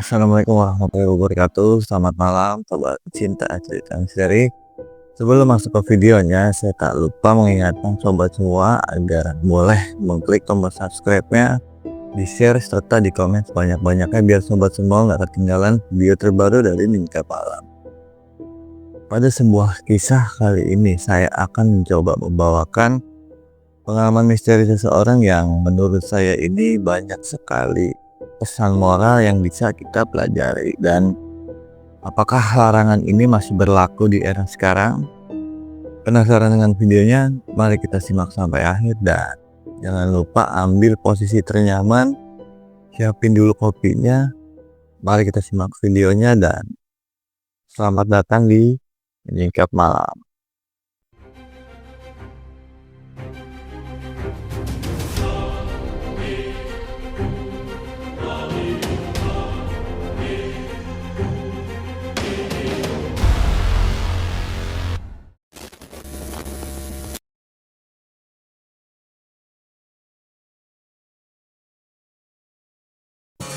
Assalamualaikum warahmatullahi wabarakatuh. Selamat malam, sobat cinta cerita misteri. Sebelum masuk ke videonya, saya tak lupa mengingatkan sobat semua agar boleh mengklik tombol subscribe-nya, di-share serta di komen sebanyak-banyaknya biar sobat semua nggak ketinggalan video terbaru dari Lingkar Malam. Pada sebuah kisah kali ini, saya akan mencoba membawakan pengalaman misteri seseorang yang menurut saya ini banyak sekali pesan moral yang bisa kita pelajari. Dan apakah larangan ini masih berlaku di era sekarang? Penasaran dengan videonya? Mari kita simak sampai akhir dan jangan lupa ambil posisi ternyaman, siapin dulu kopinya. Mari kita simak videonya dan selamat datang di Menyingkap Malam.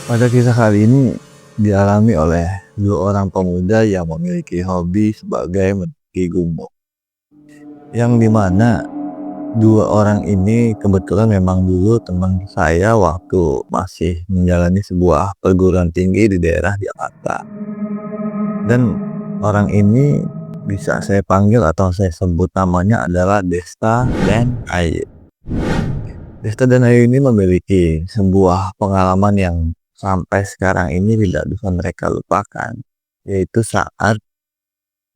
Pada kisah kali ini dialami oleh dua orang pemuda yang memiliki hobi sebagai mendaki gunung, yang dimana dua orang ini kebetulan memang dulu teman saya waktu masih menjalani sebuah perguruan tinggi di daerah Jakarta. Dan orang ini bisa saya panggil atau saya sebut namanya adalah Desta dan Ayu. Desta dan Ayu ini memiliki sebuah pengalaman yang sampai sekarang ini tidak bisa mereka lupakan, yaitu saat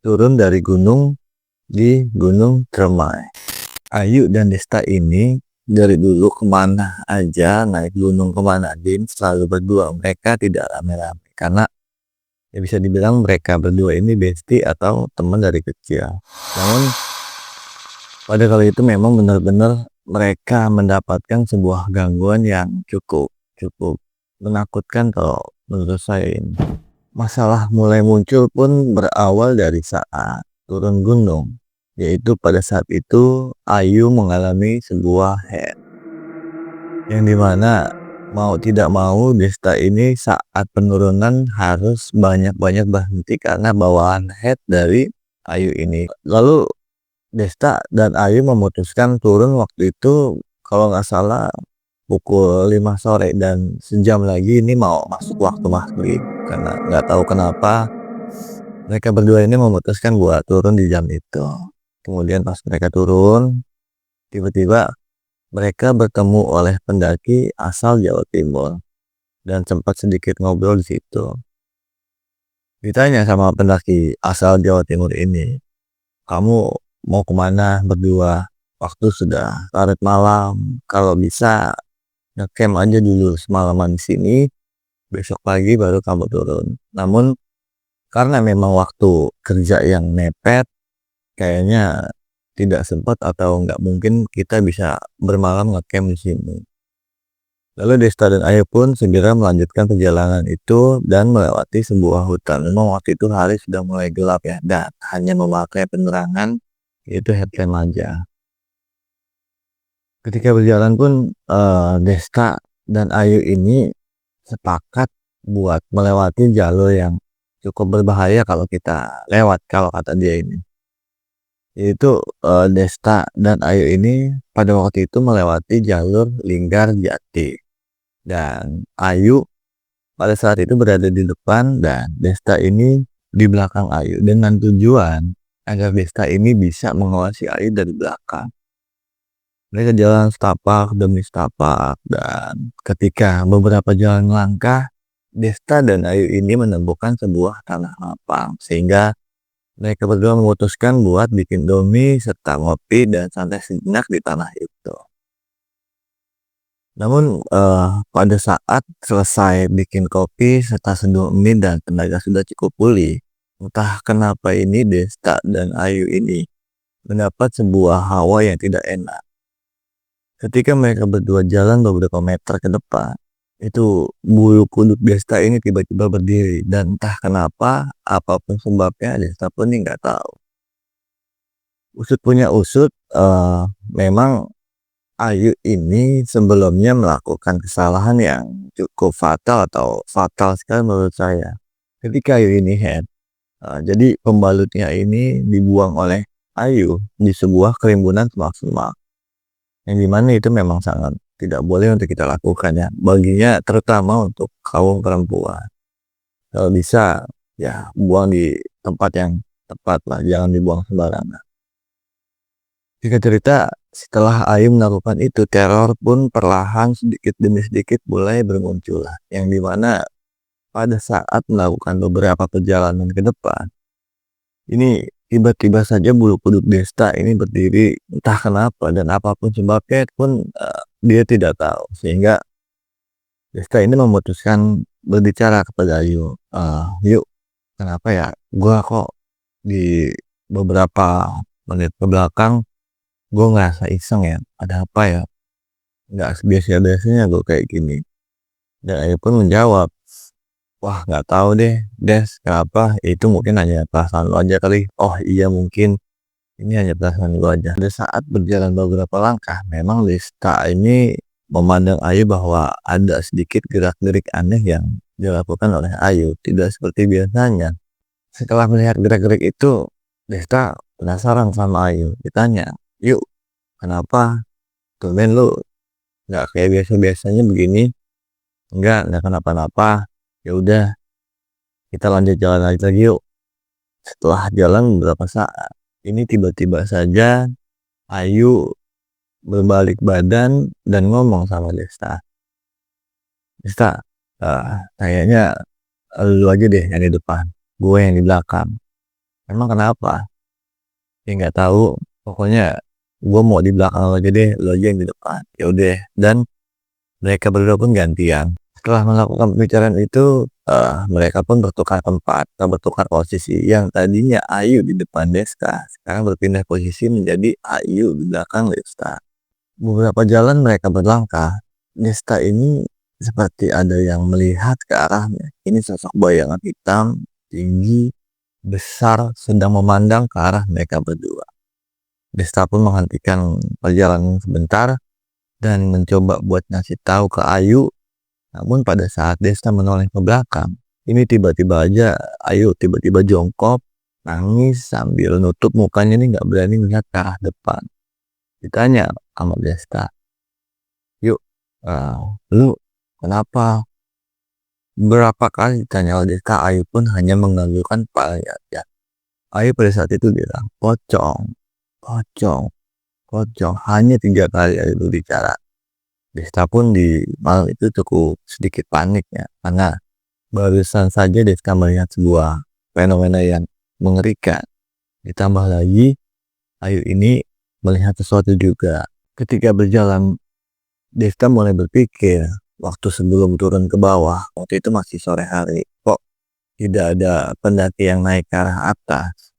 turun dari gunung di Gunung Cermai. Ayu dan Desta ini dari dulu kemana aja, naik gunung kemana aja selalu berdua. Mereka tidak rame-rame karena ya bisa dibilang mereka berdua ini bestie atau teman dari kecil. Namun pada kali itu memang benar-benar mereka mendapatkan sebuah gangguan yang cukup menakutkan kalau menurut saya ini. Masalah mulai muncul pun berawal dari saat turun gunung, yaitu pada saat itu Ayu mengalami sebuah head, yang dimana mau tidak mau Desta ini saat penurunan harus banyak-banyak berhenti karena bawaan head dari Ayu ini. Lalu Desta dan Ayu memutuskan turun waktu itu kalau nggak salah pukul 5 sore dan sejam lagi ini mau masuk waktu maghrib. Karena nggak tahu kenapa mereka berdua ini memutuskan buat turun di jam itu. Kemudian pas mereka turun, tiba-tiba mereka bertemu oleh pendaki asal Jawa Timur dan sempat sedikit ngobrol di situ. Ditanya sama pendaki asal Jawa Timur ini, "Kamu mau kemana berdua? Waktu sudah larut malam. Kalau bisa ngecamp aja dulu semalaman di sini. Besok pagi baru kamu turun." Namun karena memang waktu kerja yang mepet, kayaknya tidak sempat atau nggak mungkin kita bisa bermalam ngecamp di sini. Lalu Desta dan Ayu pun segera melanjutkan perjalanan itu dan melewati sebuah hutan. Memang waktu itu hari sudah mulai gelap ya, dan hanya memakai penerangan yaitu headlamp aja. Ketika berjalan pun Desta dan Ayu ini sepakat buat melewati jalur yang cukup berbahaya kalau kita lewat, kalau kata dia ini. Yaitu Desta dan Ayu ini pada waktu itu melewati jalur Linggar Jati. Dan Ayu pada saat itu berada di depan dan Desta ini di belakang Ayu dengan tujuan agar Desta ini bisa mengawasi Ayu dari belakang. Mereka jalan setapak demi setapak dan ketika beberapa jalan langkah, Desta dan Ayu ini menemukan sebuah tanah lapang sehingga mereka berdua memutuskan buat bikin domi serta ngopi dan santai sejenak di tanah itu. Namun pada saat selesai bikin kopi serta seduh mie dan tenaga sudah cukup pulih, entah kenapa ini Desta dan Ayu ini mendapat sebuah hawa yang tidak enak. Ketika mereka berdua jalan beberapa meter ke depan, itu bulu kuduk Desta ini tiba-tiba berdiri dan entah kenapa, apapun sebabnya Desta pun nggak tahu. Usut punya usut, memang Ayu ini sebelumnya melakukan kesalahan yang cukup fatal atau fatal sekali menurut saya. Ketika Ayu ini head, jadi pembalutnya ini dibuang oleh Ayu di sebuah kerimbunan semak-semak, yang dimana itu memang sangat tidak boleh untuk kita lakukan ya, baginya terutama untuk kaum perempuan. Kalau bisa ya buang di tempat yang tepat lah, jangan dibuang sembarangan. Singkat cerita, setelah Ayu melakukan itu, teror pun perlahan sedikit demi sedikit mulai bermunculan. Yang dimana pada saat melakukan beberapa perjalanan ke depan, ini tiba-tiba saja bulu kuduk Desta ini berdiri entah kenapa, dan apapun sebabnya pun dia tidak tahu. Sehingga Desta ini memutuskan berbicara kepada Ayu, "Yuk, kenapa ya gua kok di beberapa menit ke belakang gue ngerasa iseng ya, ada apa ya, nggak sebiasa-biasanya gue kayak gini." Dan Ayu pun menjawab, "Wah nggak tahu deh Des, kenapa, itu mungkin hanya perasaan lo aja kali." "Oh iya mungkin ini hanya perasaan gue aja." Pada saat berjalan beberapa langkah, memang Desta ini memandang Ayu bahwa ada sedikit gerak-gerik aneh yang dilakukan oleh Ayu, tidak seperti biasanya. Setelah melihat gerak-gerik itu, Desta penasaran sama Ayu, ditanya, "Yuk, kenapa tumben lu nggak kayak biasa-biasanya begini?" Enggak kenapa-napa." "Ya udah, kita lanjut jalan lagi yuk." Setelah jalan beberapa saat, ini tiba-tiba saja Ayu berbalik badan dan ngomong sama Desta, "Desta, kayaknya lu aja deh yang di depan, gue yang di belakang." "Emang kenapa?" "Ya nggak tahu, pokoknya gue mau di belakang lo aja deh, lo aja yang di depan." Ya udah, dan mereka berdua pun gantian. Setelah melakukan pembicaraan itu, mereka pun bertukar tempat atau bertukar posisi. Yang tadinya Ayu di depan Desta, sekarang berpindah posisi menjadi Ayu di belakang Desta. Beberapa jalan mereka berlangkah, Desta ini seperti ada yang melihat ke arahnya. Ini sosok bayangan hitam, tinggi, besar, sedang memandang ke arah mereka berdua. Desta pun menghentikan perjalanan sebentar dan mencoba buat ngasih tahu ke Ayu. Namun pada saat Desta menoleh ke belakang, ini tiba-tiba aja Ayu tiba-tiba jongkok, nangis sambil nutup mukanya, ini nggak berani melihat ke arah depan. Ditanya sama Desta, "Yuk, lu kenapa?" Berapa kali ditanya oleh Desta, Ayu pun hanya menganggukkan kepalanya aja. Ayu pada saat itu bilang, "Pocong, pocong, pocong." Hanya 3 kali Ayu berbicara. Desta pun di malam itu cukup sedikit panik ya, karena barusan saja Desta melihat sebuah fenomena yang mengerikan. Ditambah lagi Ayu ini melihat sesuatu juga. Ketika berjalan, Desta mulai berpikir, waktu sebelum turun ke bawah, waktu itu masih sore hari, kok tidak ada pendaki yang naik ke arah atas.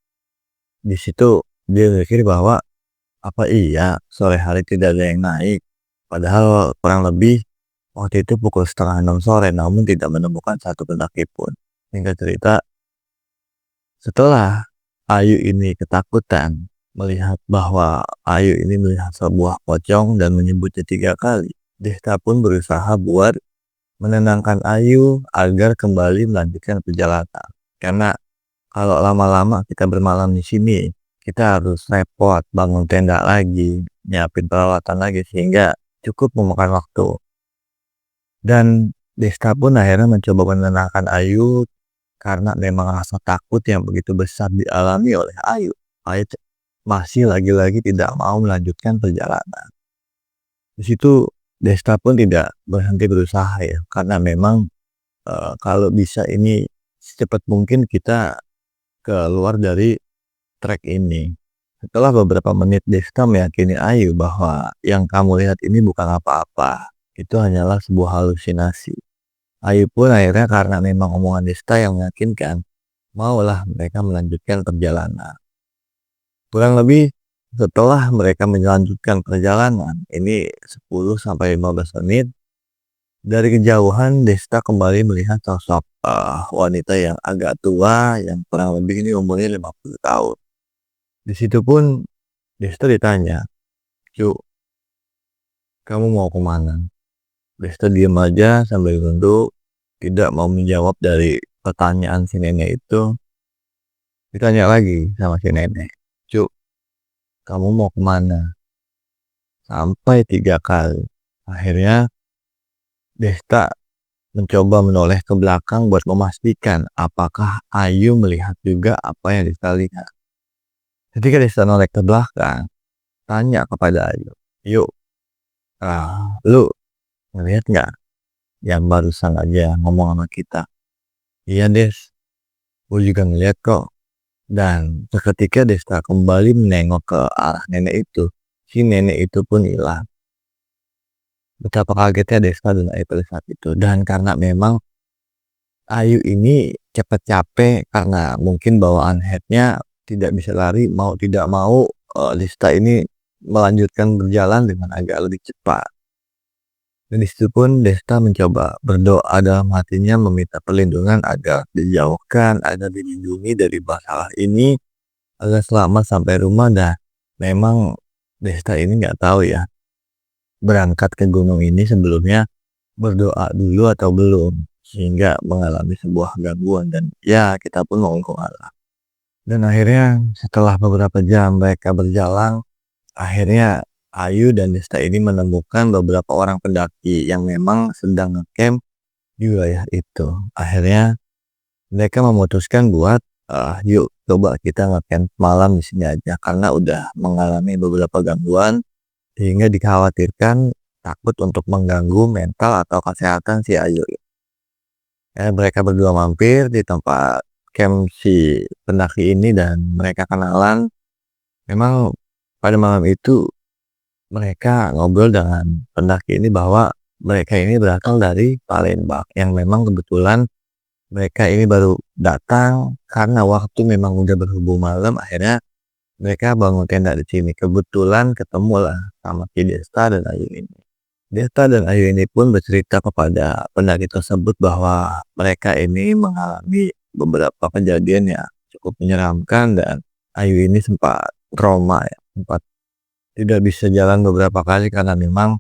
Di situ dia berpikir bahwa apa iya sore hari tidak ada yang naik, padahal kurang lebih waktu itu pukul setengah 6 sore, namun tidak menemukan satu pendaki pun. Singkat cerita, setelah Ayu ini ketakutan melihat bahwa Ayu ini melihat sebuah pocong dan menyebutnya 3 kali, Desta pun berusaha buat menenangkan Ayu agar kembali melanjutkan perjalanan. Karena kalau lama-lama kita bermalam di sini, kita harus repot bangun tenda lagi, nyiapin peralatan lagi, sehingga cukup memakan waktu. Dan Desta pun akhirnya mencoba menenangkan Ayu karena memang rasa takut yang begitu besar dialami oleh Ayu. Ayu masih lagi-lagi tidak mau melanjutkan perjalanan. Di situ Desta pun tidak berhenti berusaha ya, karena memang kalau bisa ini secepat mungkin kita keluar dari trek ini. Setelah beberapa menit Desta meyakini Ayu bahwa yang kamu lihat ini bukan apa-apa, itu hanyalah sebuah halusinasi. Ayu pun akhirnya karena memang omongan Desta yang meyakinkan, maulah mereka melanjutkan perjalanan. Kurang lebih setelah mereka melanjutkan perjalanan, ini 10-15 menit, dari kejauhan Desta kembali melihat sosok wanita yang agak tua, yang kurang lebih ini umurnya 50 tahun. Di situ pun Desta ditanya, "Yuk, kamu mau kemana? Desta diam aja sambil nunduk, tidak mau menjawab dari pertanyaan si nenek itu. Ditanya lagi sama si nenek, "Cuk, kamu mau kemana?" Sampai 3 kali. Akhirnya Desta mencoba menoleh ke belakang buat memastikan apakah Ayu melihat juga apa yang Desta lihat. Ketika Desta noleh ke belakang, tanya kepada Ayu, "Yuk, lu ngelihat nggak yang barusan aja ngomong sama kita?" "Iya Des, gue juga ngeliat kok." Dan seketika Desta kembali menengok ke arah nenek itu, si nenek itu pun hilang. Betapa kagetnya Desta dan Ayu pada saat itu. Dan karena memang Ayu ini cepet capek karena mungkin bawaan headnya tidak bisa lari, mau tidak mau Desta ini melanjutkan berjalan dengan agak lebih cepat. Dan disitu pun Desta mencoba berdoa dalam hatinya meminta perlindungan agar dijauhkan, agar dilindungi dari masalah ini, agar selamat sampai rumah. Dan memang Desta ini nggak tahu ya, berangkat ke gunung ini sebelumnya berdoa dulu atau belum, sehingga mengalami sebuah gangguan. Dan ya kita pun mau Allah. Dan akhirnya setelah beberapa jam mereka berjalan, akhirnya Ayu dan Desta ini menemukan beberapa orang pendaki yang memang sedang ngecamp di wilayah itu. Akhirnya mereka memutuskan buat yuk coba kita ngecamp malam di sini aja karena udah mengalami beberapa gangguan sehingga dikhawatirkan takut untuk mengganggu mental atau kesehatan si Ayu. Mereka berdua mampir di tempat camp si pendaki ini dan mereka kenalan. Memang pada malam itu mereka ngobrol dengan pendaki ini bahwa mereka ini berasal dari Palembang, yang memang kebetulan mereka ini baru datang karena waktu memang udah berhubung malam. Akhirnya mereka bangun tenda di sini. Kebetulan ketemu lah sama si Desta dan Ayu ini. Desta dan Ayu ini pun bercerita kepada pendaki tersebut bahwa mereka ini mengalami beberapa kejadian yang cukup menyeramkan dan Ayu ini sempat trauma ya, sempat tidak bisa jalan beberapa kali karena memang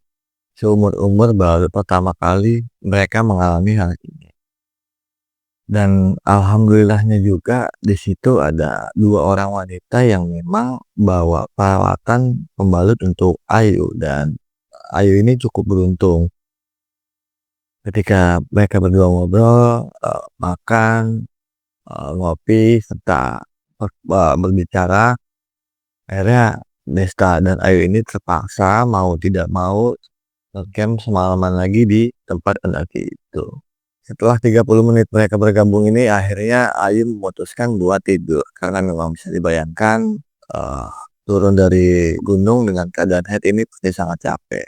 seumur-umur baru pertama kali mereka mengalami hal ini. Dan alhamdulillahnya juga di situ ada 2 orang wanita yang memang bawa peralatan pembalut untuk Ayu. Dan Ayu ini cukup beruntung ketika mereka berdua ngobrol, makan, ngopi serta berbicara. Akhirnya Desta dan Ayu ini terpaksa mau tidak mau ngecamp semalaman lagi di tempat pendaki itu. Setelah 30 menit mereka bergabung ini, akhirnya Ayu memutuskan buat tidur karena memang bisa dibayangkan turun dari gunung dengan keadaan head ini pasti sangat capek.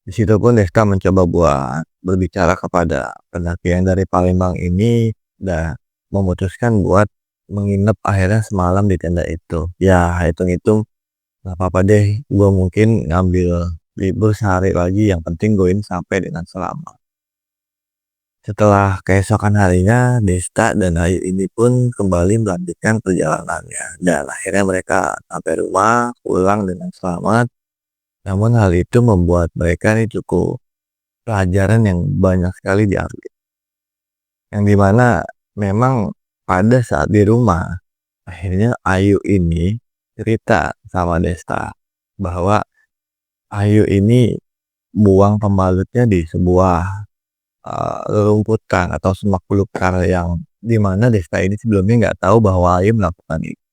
Di situ pun Desta mencoba buat berbicara kepada pendaki yang dari Palembang ini dan memutuskan buat menginap akhirnya semalam di tenda itu. Ya hitung-hitung nggak apa-apa deh, gue mungkin ngambil libur sehari lagi, yang penting gue ini sampai dengan selamat. Setelah keesokan harinya, Desta dan Ayu ini pun kembali melanjutkan perjalanannya. Dan akhirnya mereka sampai rumah, pulang dengan selamat. Namun hal itu membuat mereka ini cukup pelajaran yang banyak sekali diambil. Yang dimana memang pada saat di rumah, akhirnya Ayu ini cerita sama Desta bahwa Ayu ini buang pembalutnya di sebuah rumputan atau semak belukar yang dimana Desta ini sebelumnya nggak tahu bahwa Ayu melakukan itu.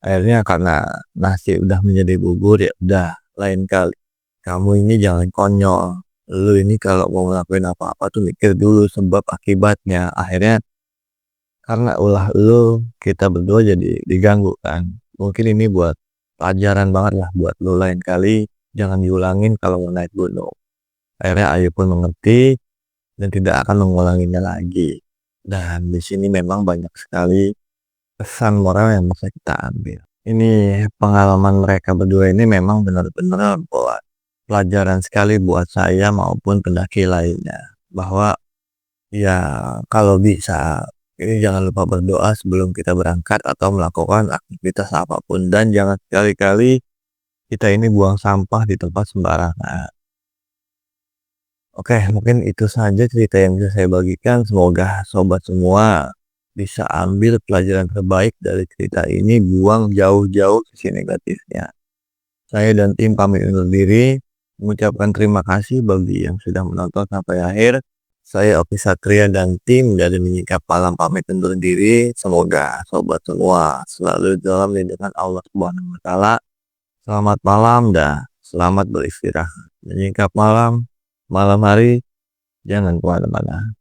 Akhirnya karena nasi udah menjadi bubur, ya udah lain kali kamu ini jangan konyol, lu ini kalau mau ngelakuin apa-apa tuh mikir dulu sebab akibatnya. Akhirnya karena ulah lu kita berdua jadi diganggu kan, mungkin ini buat pelajaran banget lah buat lu, lain kali jangan diulangin kalau mau naik gunung. Akhirnya Ayu pun mengerti dan tidak akan mengulanginya lagi. Dan di sini memang banyak sekali pesan moral yang bisa kita ambil. Ini pengalaman mereka berdua ini memang benar-benar buat pelajaran sekali buat saya maupun pendaki lainnya. Bahwa ya kalau bisa ini jangan lupa berdoa sebelum kita berangkat atau melakukan aktivitas apapun. Dan jangan sekali-kali kita ini buang sampah di tempat sembarangan. Oke, mungkin itu saja cerita yang bisa saya bagikan. Semoga sobat semua bisa ambil pelajaran terbaik dari cerita ini, buang jauh-jauh sisi negatifnya. Saya dan tim pamit undur diri, mengucapkan terima kasih bagi yang sudah menonton sampai akhir. Saya Oki Satria dan tim dari Menyingkap Malam pamit undur diri. Semoga sobat semua selalu dalam lindungan Allah Subhanahu wa taala. Selamat malam dan selamat beristirahat. Menyingkap malam, malam hari, jangan kemana-mana.